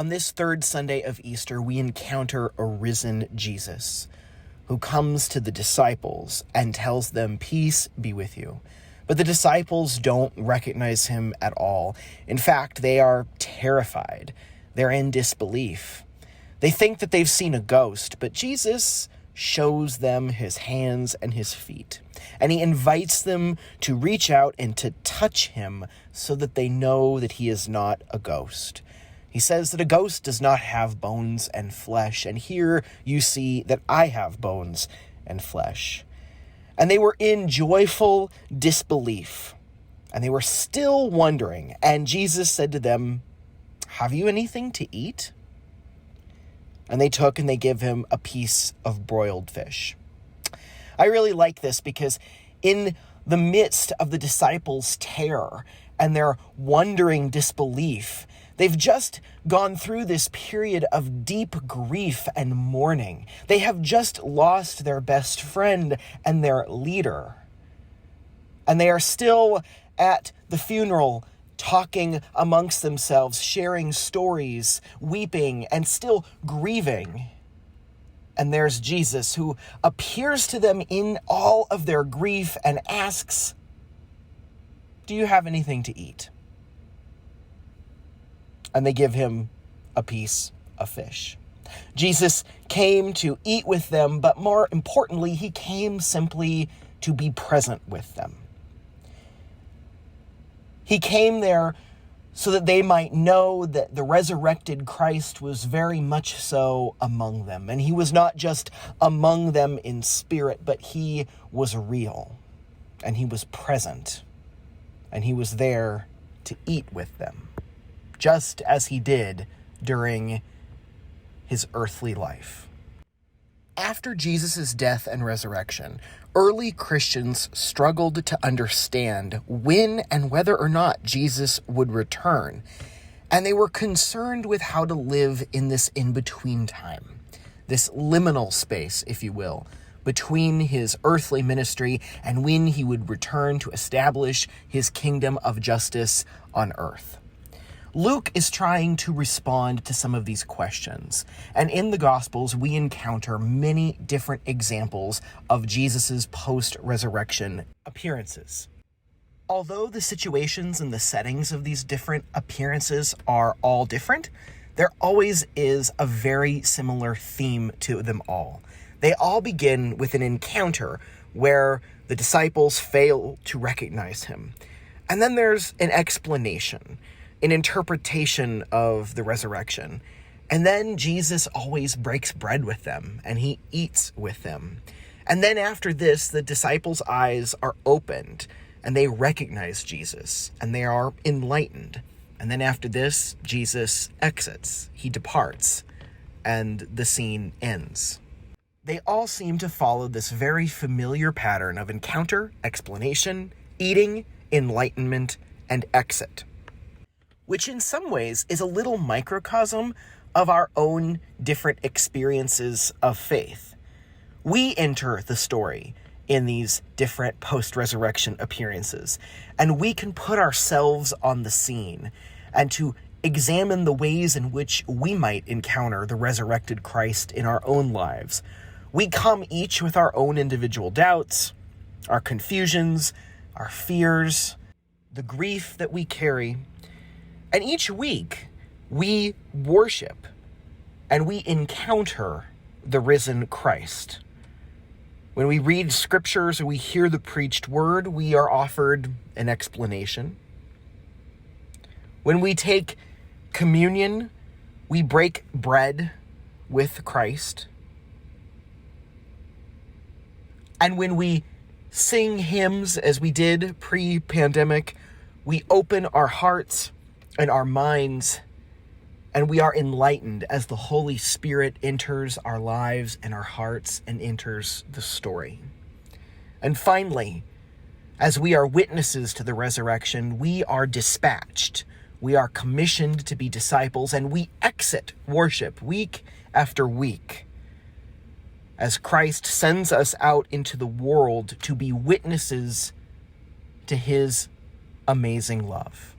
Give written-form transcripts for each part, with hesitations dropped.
On this third Sunday of Easter, we encounter a risen Jesus who comes to the disciples and tells them, "Peace be with you." But the disciples don't recognize him at all. In fact, they are terrified. They're in disbelief. They think that they've seen a ghost, but Jesus shows them his hands and his feet. And he invites them to reach out and to touch him so that they know that he is not a ghost. He says that a ghost does not have bones and flesh, and here you see that I have bones and flesh. And they were in joyful disbelief, and they were still wondering, and Jesus said to them, "Have you anything to eat?" And they took and they give him a piece of broiled fish. I really like this because in the midst of the disciples' terror and their wondering disbelief, they've just gone through this period of deep grief and mourning. They have just lost their best friend and their leader. And they are still at the funeral, talking amongst themselves, sharing stories, weeping, and still grieving. And there's Jesus, who appears to them in all of their grief and asks, "Do you have anything to eat?" And they give him a piece of fish. Jesus came to eat with them, but more importantly, he came simply to be present with them. He came there so that they might know that the resurrected Christ was very much so among them. And he was not just among them in spirit, but he was real. And he was present. And he was there to eat with them, just as he did during his earthly life. After Jesus' death and resurrection, early Christians struggled to understand when and whether or not Jesus would return, and they were concerned with how to live in this in-between time, this liminal space, if you will, between his earthly ministry and when he would return to establish his kingdom of justice on earth. Luke is trying to respond to some of these questions, and in the Gospels, we encounter many different examples of Jesus' post-resurrection appearances. Although the situations and the settings of these different appearances are all different, there always is a very similar theme to them all. They all begin with an encounter where the disciples fail to recognize him. And then there's an explanation, an interpretation of the resurrection. And then Jesus always breaks bread with them and he eats with them. And then after this, the disciples' eyes are opened and they recognize Jesus and they are enlightened. And then after this, Jesus exits, he departs, and the scene ends. They all seem to follow this very familiar pattern of encounter, explanation, eating, enlightenment, and exit, which in some ways is a little microcosm of our own different experiences of faith. We enter the story in these different post-resurrection appearances, and we can put ourselves on the scene and to examine the ways in which we might encounter the resurrected Christ in our own lives. We come each with our own individual doubts, our confusions, our fears, the grief that we carry. And each week, we worship and we encounter the risen Christ. When we read scriptures or we hear the preached word, we are offered an explanation. When we take communion, we break bread with Christ. And when we sing hymns, as we did pre-pandemic, we open our hearts and our minds, and we are enlightened as the Holy Spirit enters our lives and our hearts and enters the story. And finally, as we are witnesses to the resurrection, we are dispatched. We are commissioned to be disciples, and we exit worship week after week as Christ sends us out into the world to be witnesses to his amazing love.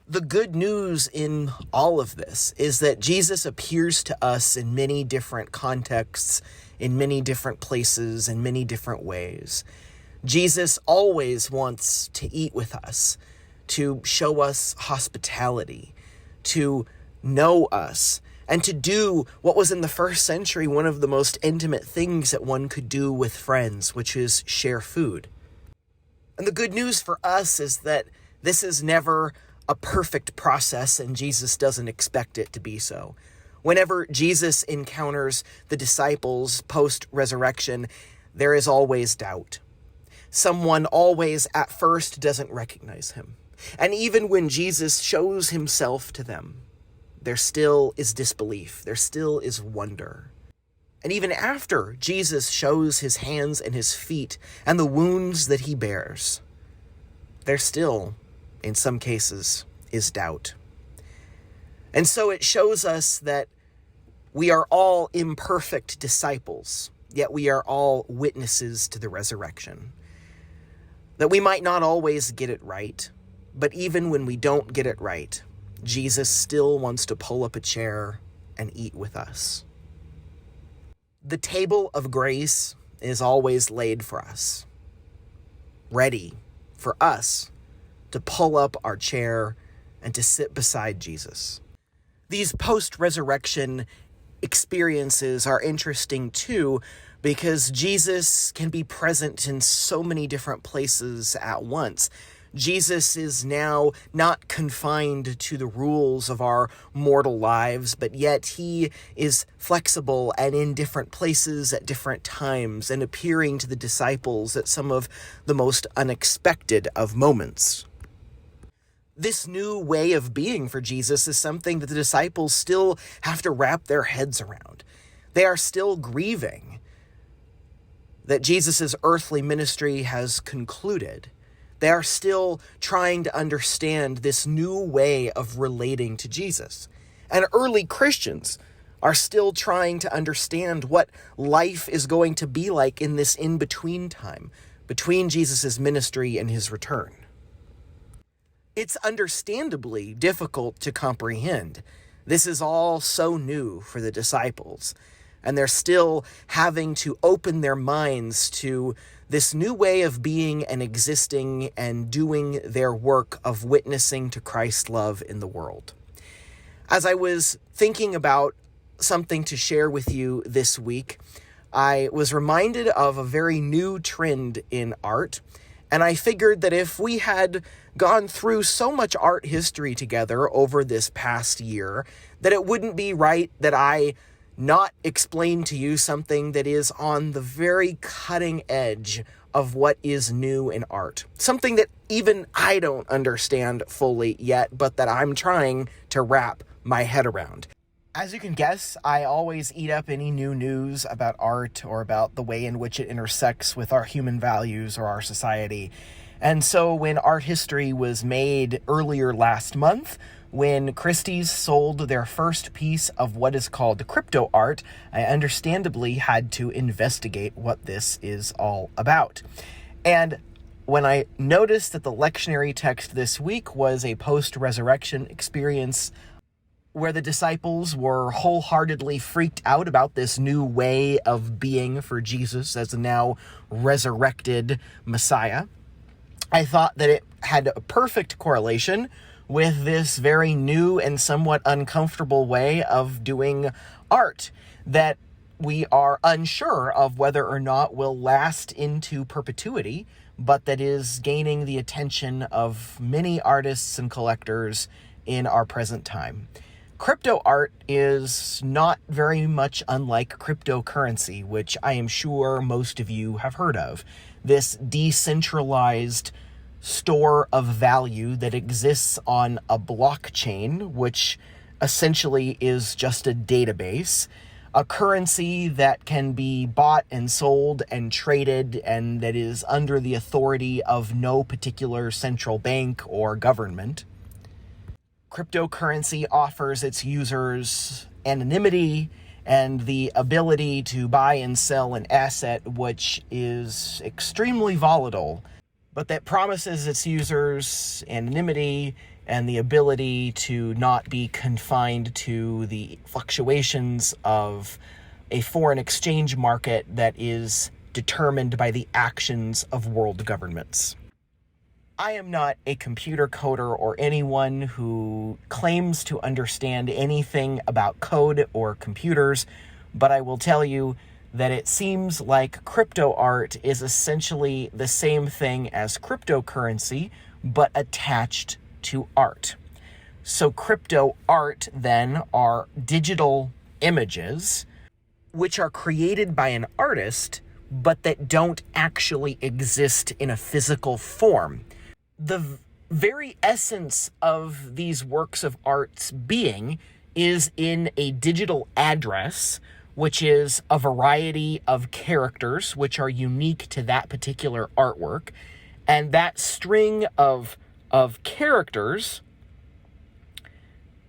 The good news in all of this is that Jesus appears to us in many different contexts, in many different places, in many different ways. Jesus always wants to eat with us, to show us hospitality, to know us, and to do what was in the first century one of the most intimate things that one could do with friends, which is share food. And the good news for us is that this is never a perfect process, and Jesus doesn't expect it to be so. Whenever Jesus encounters the disciples post-resurrection, there is always doubt. Someone always at first doesn't recognize him. And even when Jesus shows himself to them, there still is disbelief. There still is wonder. And even after Jesus shows his hands and his feet and the wounds that he bears, there still, in some cases, is doubt. And so it shows us that we are all imperfect disciples, yet we are all witnesses to the resurrection. That we might not always get it right, but even when we don't get it right, Jesus still wants to pull up a chair and eat with us. The table of grace is always laid for us, ready for us to pull up our chair and to sit beside Jesus. These post-resurrection experiences are interesting too, because Jesus can be present in so many different places at once. Jesus is now not confined to the rules of our mortal lives, but yet he is flexible and in different places at different times and appearing to the disciples at some of the most unexpected of moments. This new way of being for Jesus is something that the disciples still have to wrap their heads around. They are still grieving that Jesus' earthly ministry has concluded. They are still trying to understand this new way of relating to Jesus. And early Christians are still trying to understand what life is going to be like in this in-between time, between Jesus' ministry and his return. It's understandably difficult to comprehend. This is all so new for the disciples, and they're still having to open their minds to this new way of being and existing and doing their work of witnessing to Christ's love in the world. As I was thinking about something to share with you this week, I was reminded of a very new trend in art, and I figured that if we had gone through so much art history together over this past year, that it wouldn't be right that I not explain to you something that is on the very cutting edge of what is new in art. Something that even I don't understand fully yet, but that I'm trying to wrap my head around. As you can guess, I always eat up any new news about art or about the way in which it intersects with our human values or our society. And so when art history was made earlier last month, when Christie's sold their first piece of what is called Cryptoart, I understandably had to investigate what this is all about. And when I noticed that the lectionary text this week was a post-resurrection experience where the disciples were wholeheartedly freaked out about this new way of being for Jesus as a now resurrected Messiah, I thought that it had a perfect correlation with this very new and somewhat uncomfortable way of doing art that we are unsure of whether or not will last into perpetuity, but that is gaining the attention of many artists and collectors in our present time. Crypto art is not very much unlike cryptocurrency, which I am sure most of you have heard of. This decentralized store of value that exists on a blockchain, which essentially is just a database, a currency that can be bought and sold and traded, and that is under the authority of no particular central bank or government. Cryptocurrency offers its users anonymity and the ability to buy and sell an asset which is extremely volatile, but that promises its users anonymity and the ability to not be confined to the fluctuations of a foreign exchange market that is determined by the actions of world governments. I am not a computer coder or anyone who claims to understand anything about code or computers, but I will tell you that it seems like crypto art is essentially the same thing as cryptocurrency, but attached to art. So crypto art then are digital images which are created by an artist, but that don't actually exist in a physical form. The very essence of these works of art's being is in a digital address, which is a variety of characters which are unique to that particular artwork. And that string of characters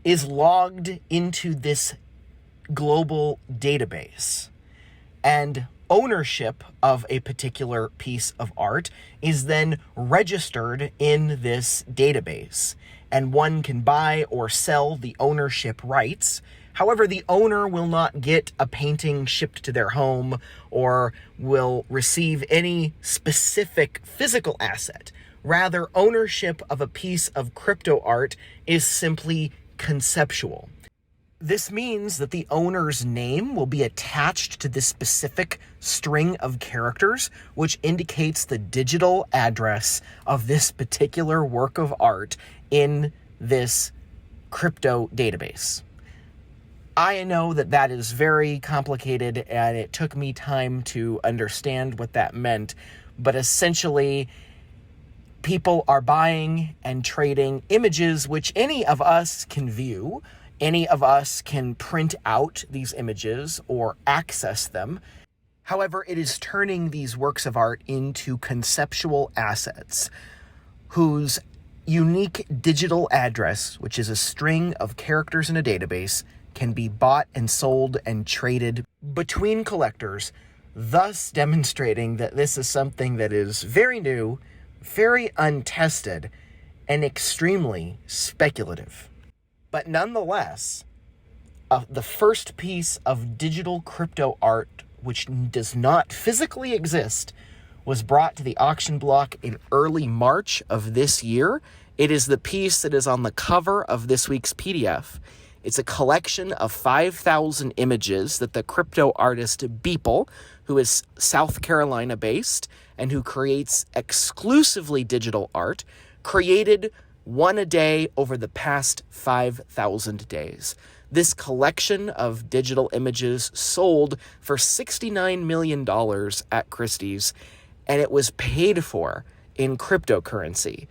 is logged into this global database. And ownership of a particular piece of art is then registered in this database. And one can buy or sell the ownership rights. However, the owner will not get a painting shipped to their home or will receive any specific physical asset. Rather, ownership of a piece of crypto art is simply conceptual. This means that the owner's name will be attached to this specific string of characters, which indicates the digital address of this particular work of art in this crypto database. I know that that is very complicated, and it took me time to understand what that meant, but essentially, people are buying and trading images which any of us can view. Any of us can print out these images or access them. However, it is turning these works of art into conceptual assets whose unique digital address, which is a string of characters in a database, can be bought and sold and traded between collectors, thus demonstrating that this is something that is very new, very untested, and extremely speculative. But nonetheless, the first piece of digital crypto art, which does not physically exist, was brought to the auction block in early March of this year. It is the piece that is on the cover of this week's PDF. It's a collection of 5,000 images that the crypto artist Beeple, who is South Carolina based and who creates exclusively digital art, created one a day over the past 5,000 days. This collection of digital images sold for $69 million at Christie's, and it was paid for in cryptocurrency,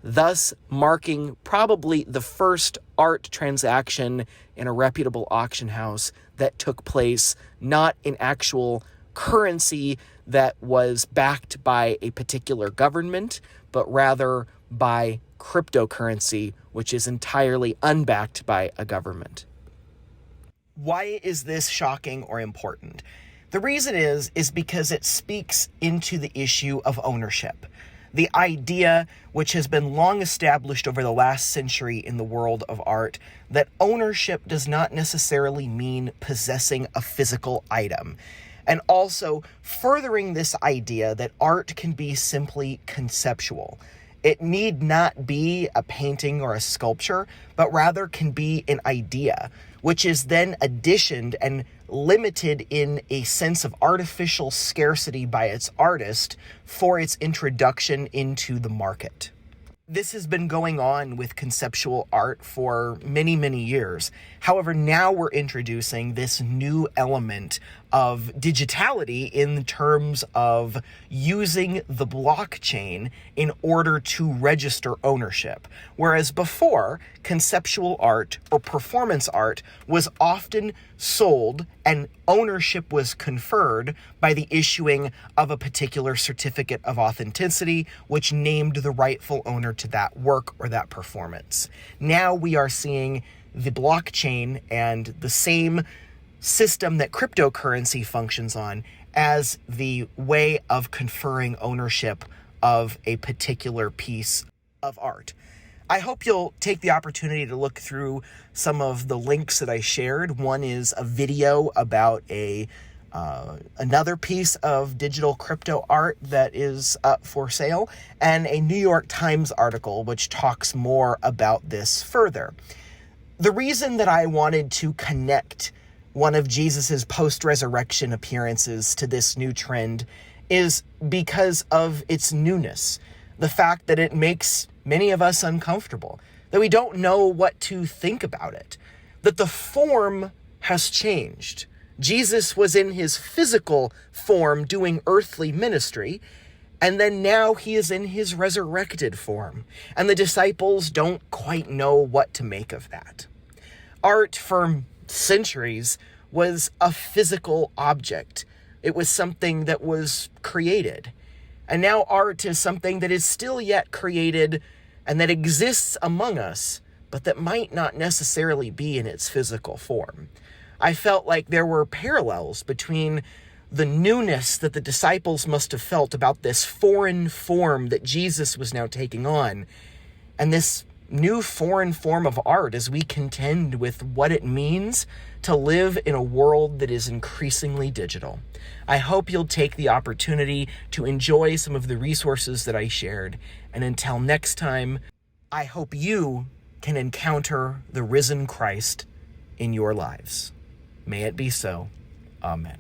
thus marking probably the first art transaction in a reputable auction house that took place not in actual currency that was backed by a particular government, but rather by cryptocurrency, which is entirely unbacked by a government. Why is this shocking or important? The reason is because it speaks into the issue of ownership. The idea, which has been long established over the last century in the world of art, that ownership does not necessarily mean possessing a physical item. And also furthering this idea that art can be simply conceptual. It need not be a painting or a sculpture, but rather can be an idea, which is then additioned and limited in a sense of artificial scarcity by its artist for its introduction into the market. This has been going on with conceptual art for many, many years. However, now we're introducing this new element of digitality in terms of using the blockchain in order to register ownership. Whereas before, conceptual art or performance art was often sold and ownership was conferred by the issuing of a particular certificate of authenticity, which named the rightful owner to that work or that performance. Now we are seeing the blockchain and the same system that cryptocurrency functions on as the way of conferring ownership of a particular piece of art. I hope you'll take the opportunity to look through some of the links that I shared. One is a video about another piece of digital crypto art that is up for sale, and a New York Times article which talks more about this further. The reason that I wanted to connect one of Jesus's post-resurrection appearances to this new trend is because of its newness. The fact that it makes many of us uncomfortable, that we don't know what to think about it, that the form has changed. Jesus was in his physical form doing earthly ministry, and then now he is in his resurrected form, and the disciples don't quite know what to make of that. Art for centuries was a physical object. It was something that was created. And now art is something that is still yet created and that exists among us, but that might not necessarily be in its physical form. I felt like there were parallels between the newness that the disciples must have felt about this foreign form that Jesus was now taking on, and this new foreign form of art as we contend with what it means to live in a world that is increasingly digital. I hope you'll take the opportunity to enjoy some of the resources that I shared, and until next time, I hope you can encounter the risen Christ in your lives. May it be so. Amen.